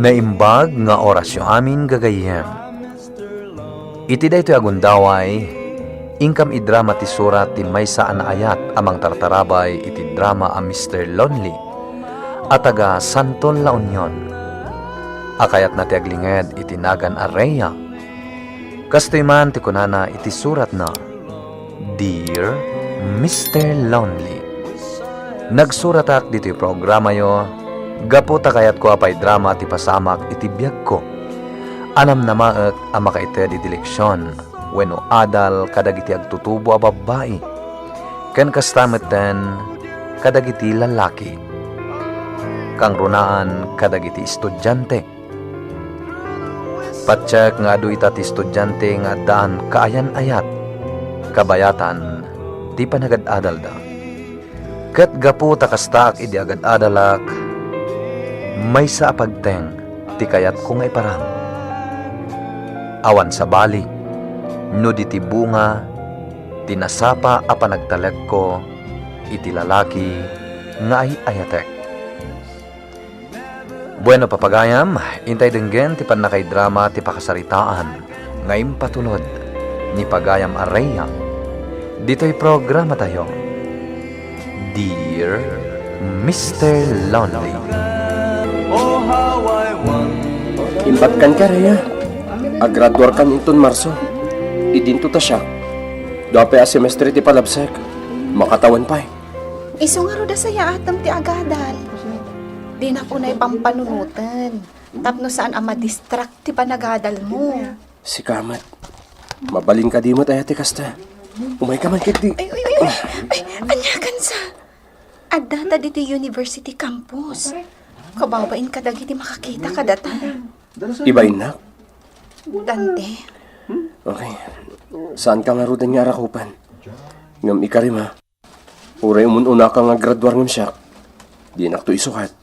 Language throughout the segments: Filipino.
Naimbag nga orasyo amin gagayem. Iti daytoy agundaway, ingkam idrama ti surat ti maysa a naayat amang tartarabay iti drama a Mr. Lonely at taga Santon La Union. Akayat na ti aglinged iti nagan a Rhea. Kastoy man ti kunana iti surat na Dear Mr. Lonely. Nagsuratak dito programa yo, gapo takayat ko apay drama ti pasamak iti biyag ko. Anam na maek a makaited iti leksyon, wenno adal kadagiti agtutubo a babae. Ken kastameten kadagiti lalaki. Kang runaan kadagiti estudyante. Patsek nga adu itati estudyante nga daan kaayan-ayat. Kabayatan ti panagad-adal da. Ket gapu takastak idi agad-adalak, may sa apagteng ti kayat kong iparang. Awan sa bali, no di ti bunga, tinasapa a panagtalag ko, iti lalaki nga ay ayatek. Bueno papagayam, intay denggen ti panakay drama ti pakasaritaan, ngayong patulod, ni Pagayam Araya. Dito'y programa tayo. Dear Mr. Lonely. Imbatkan ka, Rhea. Agraduar kan inton Marso. Idinto ta siya. Dape a semestre ti palabsek. Makatawan pa eh. Iso nga roda saya atam ti agadal. Di na po na'y pampanunutan. Tapno saan ang madistract ti panagadal mo. Si Kamat. Mabaling ka di mo tayo ti kasta. Umay ka man kiti. Ay, anyakan sa. Adata dito university campus. Kababain ka dagi di makakita ka data. Ibain na. Dante. Okay. Saan ka nga rudan nga arakupan? Ngam ikarim ha. Uray umununa ka nga graduar ngam siya. Di nak to isukat.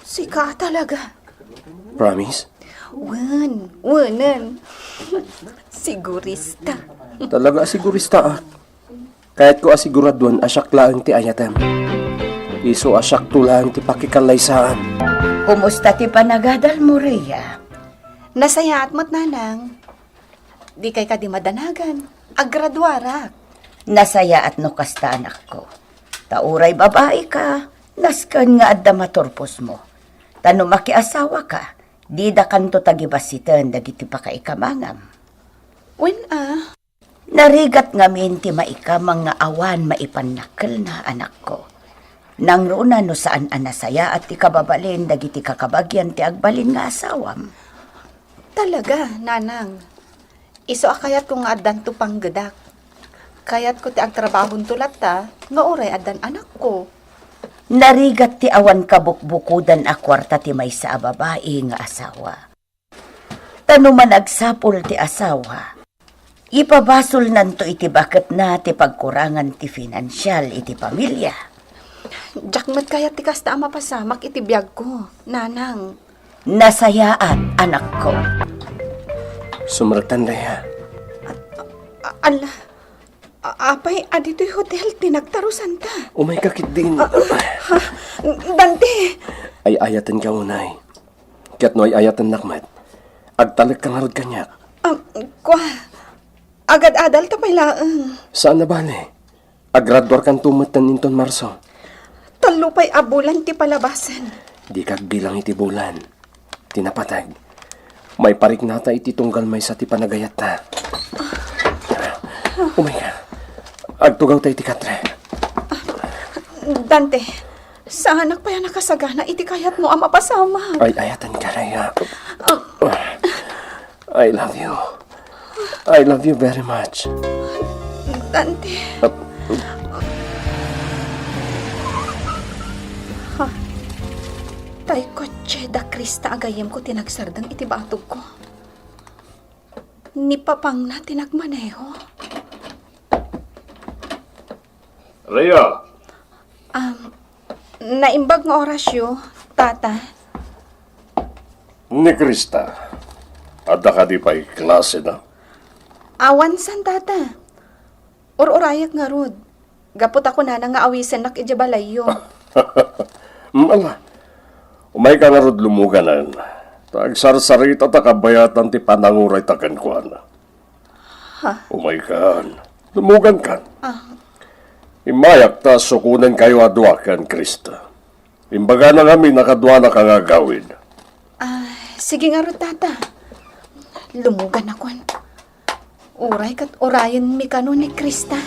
Sika talaga. Promise? Wanan. Sigurista. Talaga asigurista ah. Kahit ko asiguraduan asyak laang ti ayatem. Iso asyak tulang ti pakikalaysaan. Kumusta ti panagadal mo, Rhea? Nasaya at mat nanang. Di kay ka di madanagan. Agraduarak. Nasaya at no kasta anak ko. Tauray babae ka. Naskan nga adda maturpos mo. Tano makiasawa ka. Di da kanto tagibasitan dagiti pakaikamangam. Narigat nga minti maikamang nga awan maipanakal na anak ko. Nang runa no saan anasaya at ikababalin dagiti kakabagyan ti agbalin nga asawam. Talaga, nanang. Iso akayat ko nga addan to panggadak. Kayat ko ti agtrabahon tulat ta, nga oray addan anak ko. Narigat ti awan kabukbukudan a kwarta ti may sa babae nga asawa. Tano man agsapol ti asawa. Ipabasol nanto iti bakit na ti pagkurangan ti finansyal iti pamilya. Jakmat kayat ti kasta mapasamak iti biyag ko, nanang. Nasayaan, anak ko. Sumratan, Rhea. Ala, apay adito'y hotel tinagtarusan ta. Umay kakit din. Dante! Ay ayatan ka unay. Kaya't no ay ayatan nakmat. Agtalag kang harod kanyak. Agad-adal tapay laang. Saan na bale? Agraduar kan tumatan inton Marso. Talupay abulan ti palabasan. Di kag bilang iti bulan. Tinapatag. May parik nata iti tunggal may sa ti panagayat ta. Umay ka. Agtugaw tayo iti katre. Dante, sa anak pa yan nakasagana, iti kayat mo ang mapasama. Ay ayatan ka, Rhea. I love you. I love you very much. Dante. Tay kotse da Krista agayem ko tinagsardang iti batog ko. Ni papang na tinagmaneho. Rhea! Naimbag nga orasyo, tata. Ni Krista. Adda ka di pa'y klase na? Awan san, tata. Or-orayak nga rod. Gapot ako na nga awisan nak ijabalayo. Mala. Umay ka nga rod lumuganan. Tagsarsarita ta kabayatan ti pananguray takan ko na. Umaykan. Lumugan kan. Imayak ta sukunan kayo adwa kan Krista. Imbaga na kami nakadwa na kangagawin. Sige nga ro, tata. Lumugan ako. Uray kat orayan mi kano ni Krista.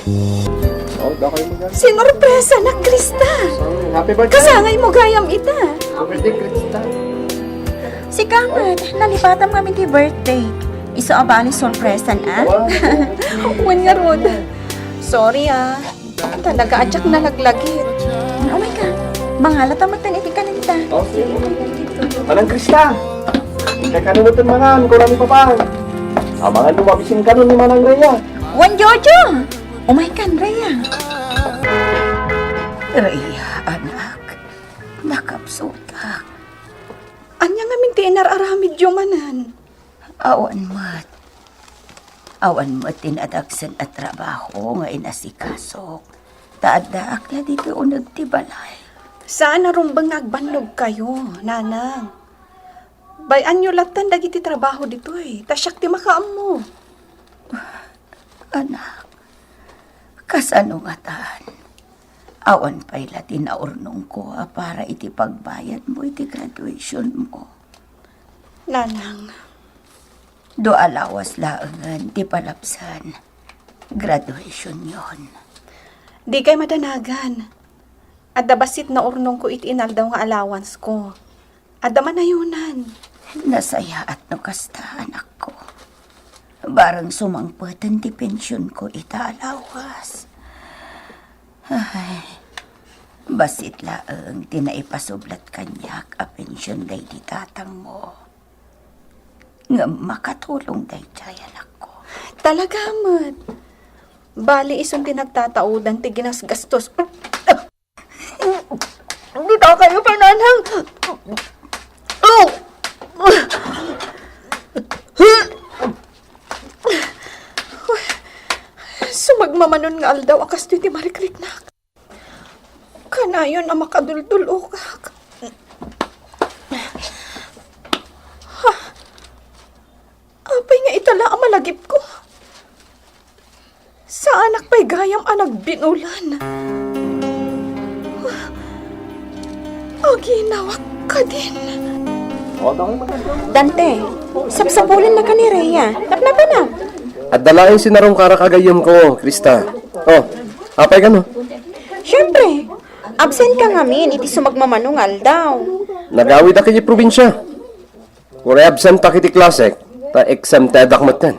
Oh, da kayo mga. Sinorpresa na Krista. Happy birthday. Kasangay mo gayam ita. Happy birthday, Krista. Si Kamat, nalipatan kami ti birthday. Iso abali sorpresan, Wan nga rod. Sorry Talaga adyak nalaglagit. Oh my God. Mangalata mo tan iti kanita. Oh, sige. Manang Krista. Kaya kanunutin mangan, kurang pa. Amangan lumabisin ka nun ni Manang Rhea. Wan Jojo! Oh my God, Rhea. Rhea, anak. Nakapsuta. Anya nga min ti inararamid yung manan. Awan mo't tinadagsan at trabaho nga inasikasok. Taada akla dito unag ti balay. Saan narumbang nagbanlog kayo, nanang? Bayan nyo latan dagiti trabaho dito Tasyak ti makaam mo. Anak, kasano nga taan? Awan pa'y latin na urnong ko para iti pagbayad mo iti graduation mo. Nanang, Do alawas laangan ti palapsan. Graduation yon. di kay madanagan. Adda basit na urnong ko iti inaldaw nga allowance ko. Adda manayunan. Nasaya at no kasta anak ko. Barang sumangpatan ti pensyon ko ita alawas. Ay, basit laang tinaipasublat kanyak a pensyon day di tatang mo. Nga makatulong day jay anak ko. Talaga, mat. Bali isong tinagtataudan ti ginasgastos. Dito kayo pa, nanang. Sumagmamanon nga aldaw akas ti marikliknak. Kanayon ang makaduldulokak. Apay nga itala ang malagip ko. Sa anak pa'y gayam anag binulan. Aginawak ka din. Oh, da kayo mga. Dante, sapsapulan na ka ni Rhea. Napnapa na. At dalain sinarong karakagayam ko, Krista. Oh, apay ka no? Siyempre, absent ka ngamin, iti sumagmamanungal daw. Nagawid ako kay probinsya. Kure absent ta kiti klase, ta exempted ak matan.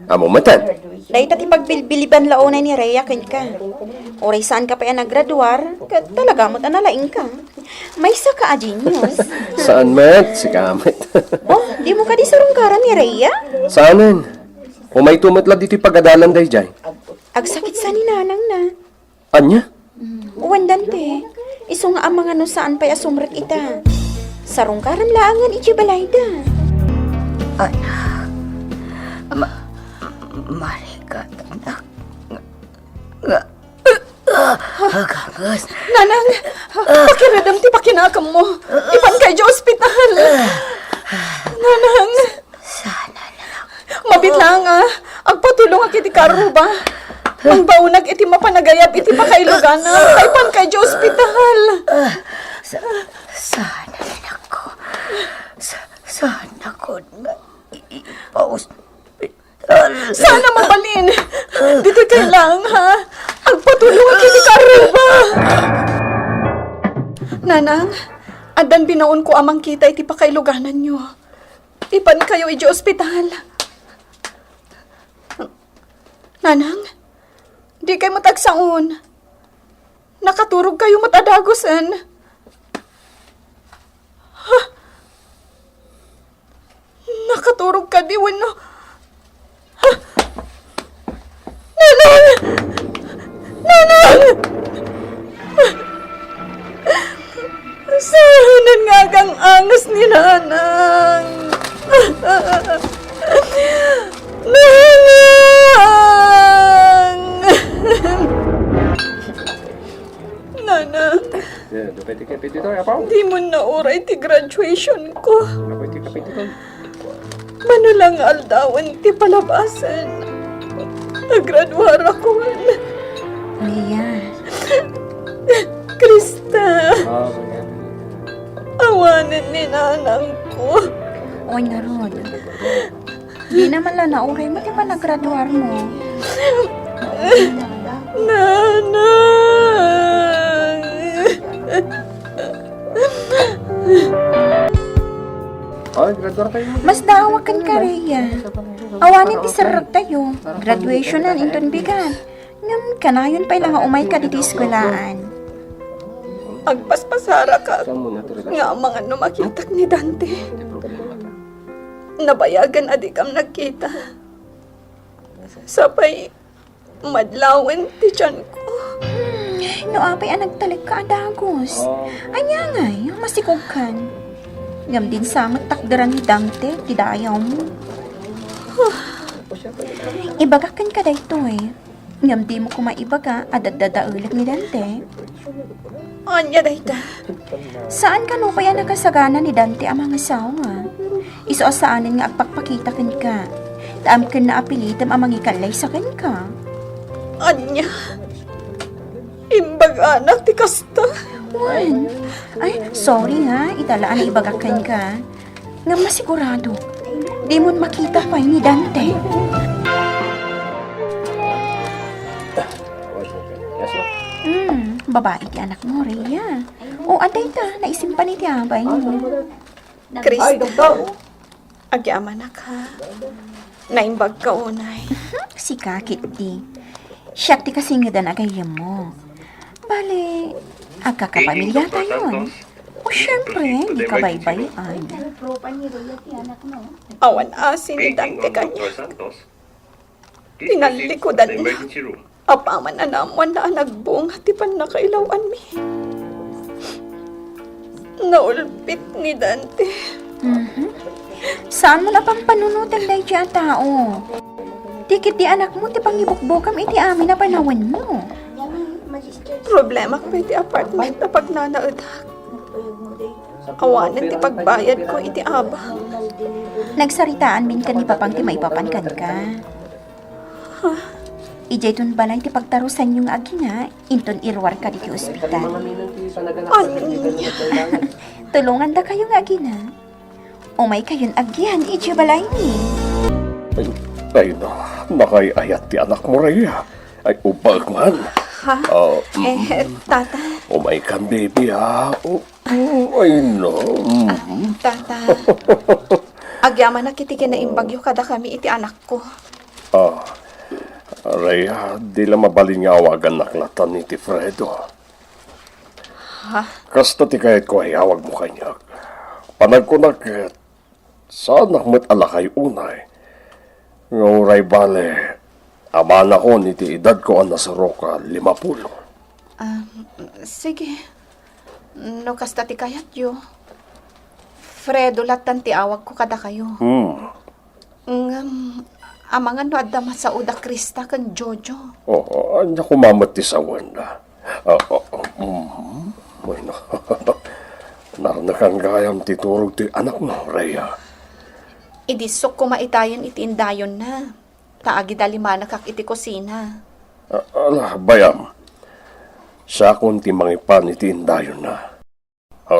Amo matan. Dahil tati pagbilbiliban launay ni Rhea kin ka. Oray saan ka pa yan naggraduar, talaga mo't analaing ka. May saka genius. Saan met? Si Kamet. Oh, di mo ka di sarungkaran ni Rhea? Saanan? Kung may tumatla dito pagadalan day jay. Agsakit sa ni nanang na. Anya? Uwan Dante, iso nga ang mga no saan pa'y asumrat ita. Sarungkaran laangan iti balayda. Anak, marikat anak. Hagangas. Nanang, pakiradam ti pakinakam mo. Ipan kay Diyos ospital. Nanang, Sana lang. mabitlang agpatulong ak iti karuba. Ang baunag iti mapanagayab iti pakailugan ipan kay Diyos ospital. Sana anak ko. Sana ko na ipaus. Sana mabalin. Dito kailang agpatulong ak iti karuba. Nanang, adan binaon ko amang kita iti pakailuganan nyo. Ipan kayo iti ospital. Nanang, di kayo matagsaon. Nakaturog kayo matadagosan. Ha? Nakaturog ka di, wano? Ha? Nanang! Nanang! Saan nga kang angas ni Nanang? Nanang! Nanang! Di mo na oray ti graduation ko. Mano lang aldawan ti palabasan. Nagraduar ako. Rhea, Krista, awanan ni nanang ko. oy nga Rod. Di naman lang nauray mo, di ba nagraduar mo? Nanang! Mas daawakan ka, Rhea. Awanin ti sarag tayo. Graduation na, inton bigan. Ngam, kanayon pa ilang umay ka dito eskwelaan. Agpaspasara ka nga mga numakitak ni Dante. Nabayagan adikam nagkita. Sapay madlawan ti tiyan ko. No, apay ang nagtalik ka, Adagos. Anya ngay, masikog kan. Ngam din samot takdaran ni Dante, tidayaw mo. Ibagakan ka dayto eh. Ngam di mo kumaibaga, adadadaulit ni Dante. Anya dayta. Saan ka no kaya nakasagana ni Dante ang mga asawa? Iso saanin nga agpakpakita kan ka. Taam ka na apilitam ang mangikalay sa kan ka. Anya. Imbag anak ti kasta. Juan, ay, sorry ha, italaan na ibagakan ka. Nga masigurado, di mo makita pa ni Dante. Babae ti anak mo, Rhea. O, aday ta, naisimpan ni ti abay mo. Krista. Agyaman na ka. Naimbag ka unay. Si Kakit di. Siya ti kasi nga dan agayam mo. Bale, agkakapamilya tayo. O, syempre, di ka baybayan. Awan asin ni Dante kanya. Tinalikodan niya. Apaman na naman na nagbunga ti pan nakailawan mi. Naulpit ni Dante. Saan mo na pang panunutan dahi dyan tao? Tikit di anak mo, ti pangibukbukam iti amin na panawan mo. Problema ko iti apartment na pagnanaudak. Awanan ti pagbayad ko iti abang. Nagsaritaan min ka ni papang ti maipapankan ka. Ijay tun balay ti pagtarusan yung agina, inton irwar ka diti ospital. Anya. Tulungan da kayong agina. Umay kayon agyan, ijay balay ni. Ay na, nakayayat ti anak mo, Rhea. Ay, upag man. Ha? Tata. Umay kan, baby, ha? Ay, no. Tata. Agyaman na kiti kinaimbagyo kada kami iti anak ko. Rhea, di lang mabalin nga awagan naklatan ni ti Fredo. Ha? Kasta ti kahit ko ay awag mo kanya. Panag ko nakit, saan nakmat alakay unay. Nga uray bale, aman ako ni ti edad ko ang nasa roka 50. Sige. No kasta ti kayat yo. Fredo latan ti awag ko kada kayo. Amangan no adda masauda Krista kan Jojo. Oo, anya kumamat ti sawan na. Bueno, naranakan gayam ti turog ti anak mo, Rhea. Idisok ko maitayon iti indayon na. Taagi dalimana kak iti kusina. Bayam. Sa akong ti mangipan iti indayon na.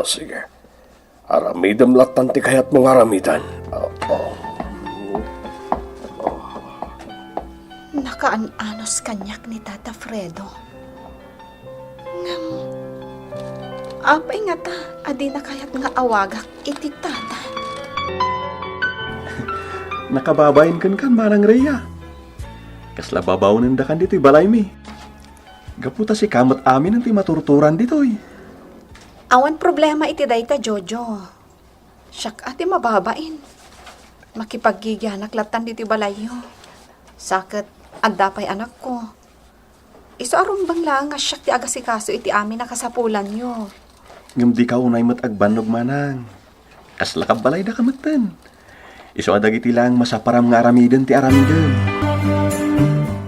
Sige. Aramidam latan ti kayat mong aramidan. Nakaananos kanyak ni Tata Fredo. Apay nga ta, adi na kayat nga awagak iti tata. Nakababayin kan manang Rhea. Kasla babawin da kan dito'y balay mi. Gaputa si kamat amin ang ti maturturan dito'y. Awan problema iti dayta Jojo. Siyak ati mababain. Makipagigyanak latan diti balayo. Sakit, andapay anak ko. Iso arumbang lang nga siyak ti agasikaso iti amin nakasapulan nyo. Ngam di ka unay matagbanog manang. Kasla ka balay da kamatan. Iso adag iti lang masaparam nga aramiden ti aramiden.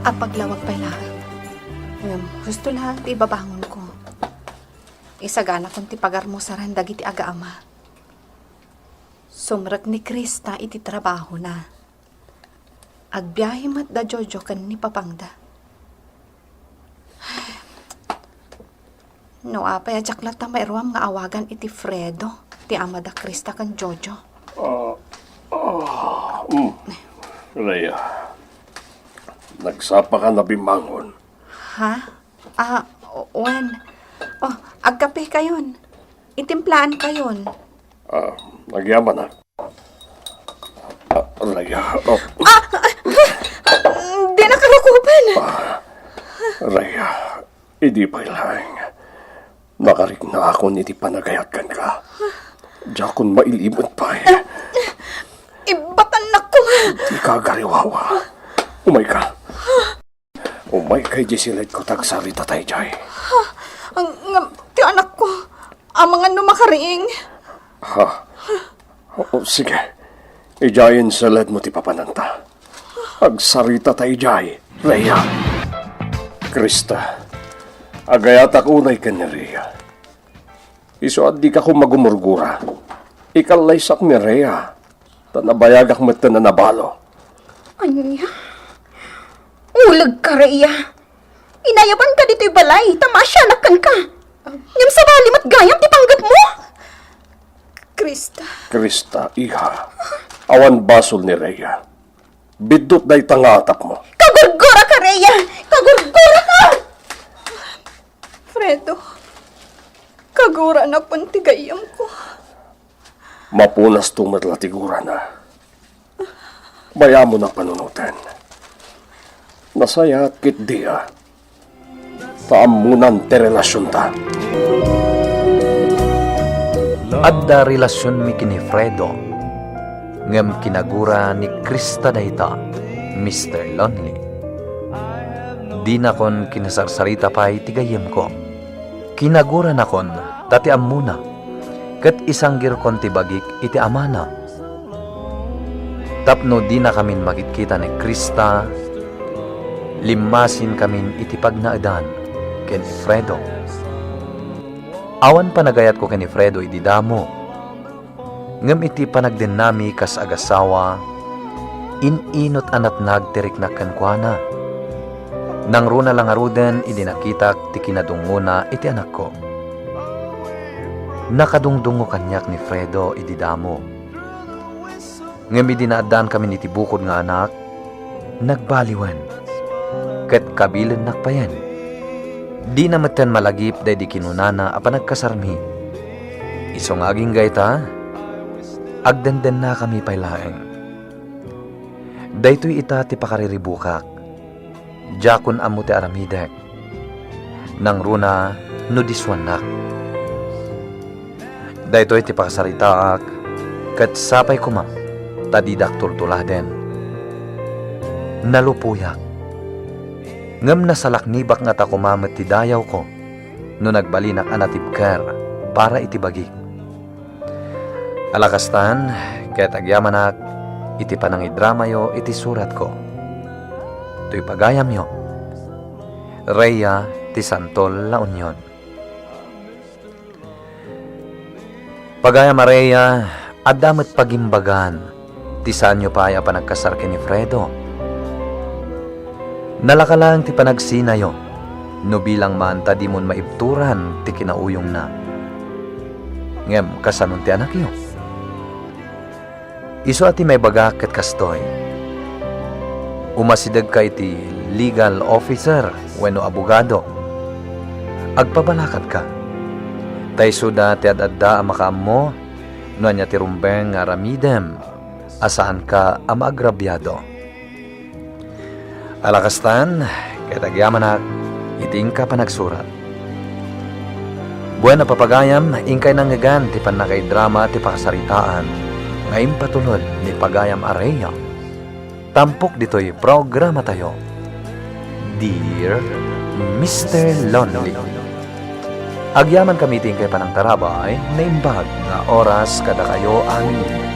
Apaglawag pa lang. Gusto lang ti babangon ko. isagana kung ti pagar mo sa randag iti aga-ama. Sumrek ni Krista iti trabaho na. Agbiyahe mat da Jojo kan ni Papangda. No, apay ajaklat ta mairuam nga awagan iti Fredo, ti ama da Krista kan Jojo. Rhea, nagsapa ka na bimangon. Ha? Wen. Oh, agkape kayon. Itimplaan kayon. Nagyaman na. Rhea, Di na kalukupan. Rhea, hindi pa ilang. Nakarik na ako niti panagayatkan ka. Diya kung mailimot pa eh. Ibatan na ko. Di ka gariwawa. Umay ka. Umay kay Jesilet ko tagsarita tayo jay. Ti anak ko. Ang mga numakariing. Ha? Sige. Ijayin sa led mo ti papananta. Agsarita tayo jay. Rhea. Krista. Agayatak unay ka ni Rhea. Isuad di ka kung magumurgura. Ikalaysak ni Rhea. Tanabayagak mo na nabalo. Anya? Ulag ka, Rhea. Inayaban ka dito'y balay. Tamasyanakan ka. Ngam sa balim at gayam ti panggap mo. Krista. Krista, iha. Awan basol ni Rhea. Bidot day tangatap mo. Kagurgura ka, Rhea. Kagurgura ka! Fredo. Kagura na pun tigayam ko. Mapunas tumatlatigura na. Baya mo na panunutin. Nasaya at kit diya. Taamunan te relasyon ta. Adda relasyon mi kini Fredo. Ngem kinagura ni Krista dayta, Mr. Lonely. Di na kon kinasarsarita pa'y tigayem ko. Kinagura na kon, tati amuna. Kat isang girkon ti bagik iti amana. Tapno di na kamin magkita ni Krista, limasin kamin iti pagnaadan ken Fredo. Awan panagayat ko ken Fredo iti damo. Ngem iti panagden nami kas agasawa, ininot anat nagtirik na kankwana. Nang runa lang aruden, idinakitak ti kinadunguna iti anak ko. Nakadungdungo kanyak ni Fredo iti damo. Ngem idinaadan kami niti bukod nga anak, nagbaliwan. Ket kabilen nakpayan. Di na matan malagip day di kinunana apa nagkasarmi. Isong aging gayta, agdenden na kami pailaeng. Daytoy ita ti pakariribukak. Jakon amo ti aramidek. Nang runa no diswanak. Daytoy ti pakasaritaak ket sapay kuma tadidak tultuladen. Nalupuyak. Ngem nasalaknibak nga ta kumamet ti dayaw ko no nagbalinak anatibker para itibagik. Alakastan ket agyamanak iti panangidramayo iti surat ko. To'y pagayam yo. Rhea ti Santol La Union. Pagayam a Rhea, adamet pagimbagan, ti saan nyo pa pa nagkasarke ni Fredo. Nalakalang ti panagsinayo, no bilang manta di mon maibturan ti kinauyong na. Ngem, kasanon ti anak yo. Iso ati may bagak ket kastoy. Umasidag ka iti legal officer wenno abogado. Agpabalakad ka. Tayso da ti adda amakam mo no anya ti rumbeng nga ramidem asaan ka amagrabyado. Alakastan ket agyamanak iting ka pa nagsurat. Buwan na papagayam ingkay nanggagan ti panakay drama ti pakasaritaan ngayon patulod ni pagayam a Rhea. Tampok dito'y programa tayo. Dear Mr. Lonely. Agyaman kami tingkay panang tarabay na imbag na oras kada kayo amin.